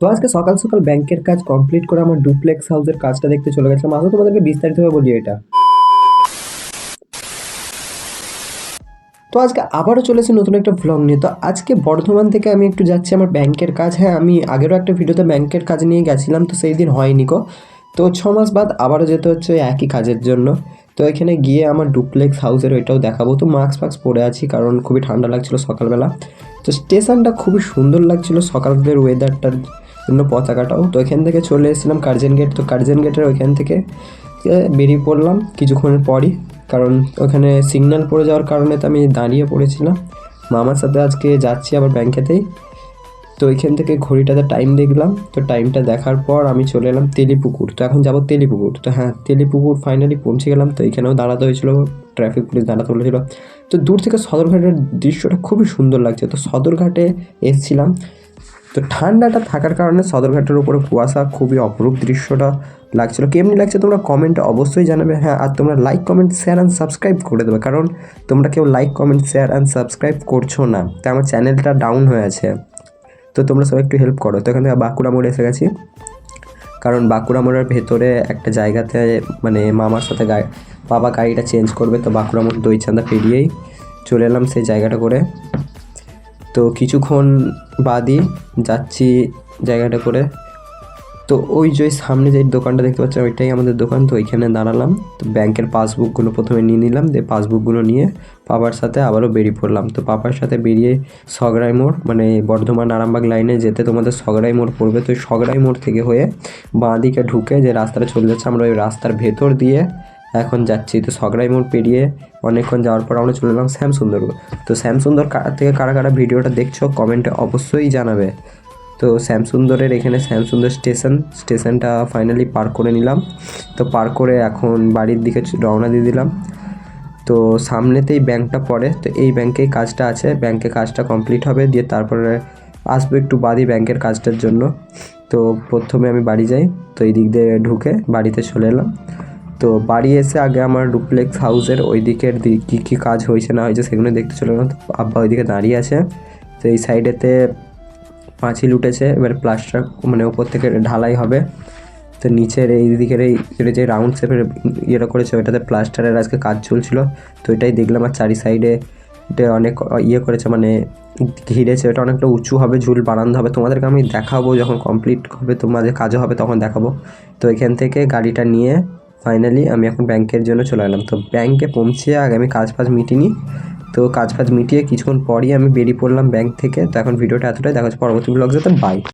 তো আজকে সকাল সকাল ব্যাংকের কাজ কমপ্লিট করে আমার ডুপ্লেক্স হাউসের কাজটা দেখতে চলে গেছিলাম। আসলে তোমাদেরকে বিস্তারিতভাবে বলি এটা। তো আজকে আবারও চলেছে নতুন একটা ভ্লগ নিয়ে। তো আজকে বর্ধমান থেকে আমি একটু যাচ্ছি আমার ব্যাংকের কাজ। হ্যাঁ, আমি আগেরও একটা ভিডিওতে ব্যাংকের কাজ নিয়ে গেছিলাম, তো সেই দিন হয়নি গো। তো 6 মাস বাদ আবারও যেতে হচ্ছে ওই একই কাজের জন্য। তো এখানে গিয়ে আমার ডুপ্লেক্স হাউসের ওইটাও দেখাবো। তো মাস্ক ফাস্ক পরে আছি কারণ খুবই ঠান্ডা লাগছিল সকালবেলা। তো স্টেশনটা খুবই সুন্দর লাগছিল সকালের ওয়েদারটার জন্য, পতাকাটাও। তো এখান থেকে চলে এসেছিলাম কার্জন গেট। তো কার্জন গেটের ওইখান থেকে বেরিয়ে পড়লাম কিছুক্ষণের পরই, কারণ ওখানে সিগন্যাল পড়ে যাওয়ার কারণে তো আমি দাঁড়িয়ে পড়েছিলাম। মামার সাথে আজকে যাচ্ছি আবার ব্যাংকেতেই। তো ওইখান থেকে ঘড়িটাতে টাইম দেখলাম। তো টাইমটা দেখার পর আমি চলে এলাম তেলিপুকুর। তো এখন যাবো তেলিপুকুর। তো হ্যাঁ, তেলিপুকুর ফাইনালি পৌঁছে গেলাম। তো এখানেও দাঁড়াতে হয়েছিল, ট্রাফিক পুলিশ দাঁড়াতে বলেছিল। তো দূর থেকে সদরঘাটের দৃশ্যটা খুবই সুন্দর লাগছে। তো সদরঘাটে এসেছিলাম। তো ঠান্ডাটা থাকার কারণে সদরঘাটের উপরে কুয়াশা, খুবই অপরূপ দৃশ্যটা লাগছিল। কেমনি লাগছে তোমরা কমেন্টে অবশ্যই জানাবে। হ্যাঁ, আর তোমরা like comment share and subscribe করে দেবে, কারণ তোমরা কেউ like comment share and subscribe করছো না, তাই আমার চ্যানেলটা ডাউন হয়ে আছে। তো তোমরা সবাই একটু হেল্প করো। তো এখান থেকে বাঁকুড়া মোড়ে এসে গেছি, কারণ বাঁকুড়া মোড়ের ভেতরে একটা জায়গাতে মানে মামার সাথে বাবা গাড়িটা চেঞ্জ করবে। তো বাঁকুড়া মোড় দইচাঁদা পেরিয়েই চলে এলাম সেই জায়গাটা করে। তো কিছুক্ষণ বাদই যাচ্ছি জায়গাটা করে। তো ওই যে সামনে যে দোকানটা দেখতে পাচ্ছি ওইটাই আমাদের দোকান। তো ওইখানে দাঁড়ালাম। তো ব্যাংকের পাসবুকগুলো প্রথমে নিয়ে নিলাম, দিয়ে পাসবুকগুলো নিয়ে পাপার সাথে আবারও বেরিয়ে পড়লাম। তো পাপার সাথে বেরিয়ে সগড়াই মোড়, মানে বর্ধমান আরামবাগ লাইনে যেতে তোমাদের সগড়াই মোড় পড়বে। তো ওই সগড়াই মোড় থেকে হয়ে বাঁ দিকে ঢুকে যে রাস্তাটা চলে যাচ্ছে, আমরা ওই রাস্তার ভেতর দিয়ে এখন যাচ্ছি। তো সগড়াই মোড় পেরিয়ে অনেকক্ষণ যাওয়ার পর আমরা চলে এলাম শ্যামসুন্দর। তো শ্যামসুন্দর থেকে কারা কারা ভিডিওটা দেখছো কমেন্টে অবশ্যই জানাবে। তো শ্যামসুন্দরের এখানে শ্যামসুন্দর স্টেশনটা ফাইনালি পার করে নিলাম। তো পার করে এখন বাড়ির দিকে রওনা দিয়ে দিলাম। তো সামনেতেই ব্যাংকটা পড়ে। তো এই ব্যাংকেই কাজটা আছে, ব্যাংকে কাজটা কমপ্লিট হবে, দিয়ে তারপরে আসবো একটু বাদই ব্যাংকের কাজটার জন্য। তো প্রথমে আমি বাড়ি যাই। তো এই দিক দিয়ে ঢুকে বাড়িতে চলে এলাম। তো বাড়ি এসে আগে আমার ডুপ্লেক্স হাউসের ওই দিকের কী কী কাজ হয়েছে না হয়েছে সেগুলো দেখতে চলে এলাম। তো আব্বা ওইদিকে দাঁড়িয়ে আছে। তো এই সাইডেতে পাঁচিল উঠেছে, এবার প্লাস্টার মানে উপর থেকে ঢালাই হবে। তো নিচের এই দিকের এই যে রাউন্ড শেপের ইয়েটা করেছে ওইটাতে প্লাস্টারের আজকে কাজ চলছিল। তো এটাই দেখলাম। আর চারি সাইডে এটা অনেক ইয়ে করেছে, মানে ঘিরেছে। ওটা অনেকটা উঁচু হবে, ঝুল বানানো হবে। তোমাদেরকে আমি দেখাবো যখন কমপ্লিট হবে, তোমাদের কাজও হবে তখন দেখাবো। তো এখান থেকে গাড়িটা নিয়ে ফাইনালি আমি এখন ব্যাংকের জন্য চলে এলাম। তো ব্যাংকে পৌঁছে আগে আমি কাজ ফাজ মিটিনি। তো কাজ ফাজ মিটিয়ে কিছুক্ষণ পরই আমি বেরিয়ে পড়লাম ব্যাংক থেকে। তো এখন ভিডিওটা এতটাই, দেখা হচ্ছে পরবর্তী ব্লগ, যেতে বাই।